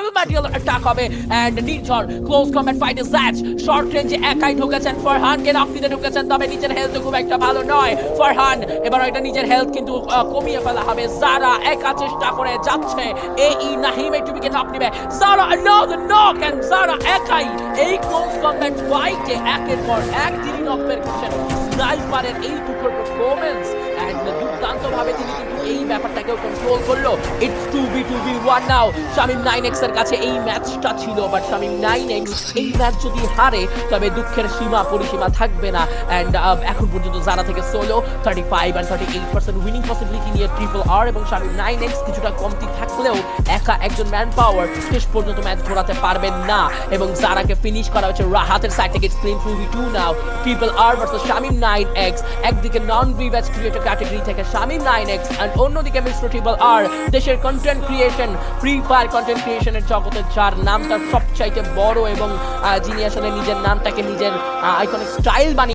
ফুল metal attack হবে and Nirjhor close combat ফাইটে Zach short রেঞ্জে একাই ঢুকেছেন ফরহানকে নক দিতে ঢুকেছেন তবে নিজের হেলথ খুব একটা ভালো নয় ফরহান এবার এটা নিজের হেলথ কিন্তু কমিয়ে ফেলা হবে যারা একা চেষ্টা করে যাচ্ছে এই নাহিম এইটুবিকে নক দিবে যারা another knock and যারা একাই এই ক্লোজ কম্ব্যাট ফাইটে একের পর এক তিনি নক বের করছেন স্নাইপারের এই দুটোর পারফরম্যান্স এন্ড দুর্দান্তভাবে তিনি কিন্তু এই ব্যাপারটাকেও কন্ট্রোল করলো it's 2v1 now Shamim 9x এর কাছে এই ম্যাচটা ছিল বাট শামিম 9x এই ম্যাচ যদি হারে তবে দুঃখের সীমা পরিসীমা থাকবে না এন্ড এখন পর্যন্ত যারা থেকে সোলো 35 and 38% উইনিং পসিবিলিটি নিয়ে ট্রিপল আর এবং শামিম 9x কিছুটা কমতি থাকলেও একা একজন ম্যান পাওয়ার শেষ পর্যন্ত ম্যাচ ঘোরাতে পারবেন না এবং যারাকে ফিনিশ করা হচ্ছে রাহাতের সাইড থেকে screen 2v2 now triple R versus Shamim 9x একদিকে নন রিভ্যাচ ক্রিয়েটর ক্যাটাগরি থেকে শামিম 9x এন্ড অন্যদিকে মিস্টার ট্রিপল আর দেশের content creation free fire content ক্রিয়েশনের জগতে যার নামটা সবচাইতে বড় এবং যিনি আসলে নিজের নামটাকে নিজের আইকনিক স্টাইল বানিয়ে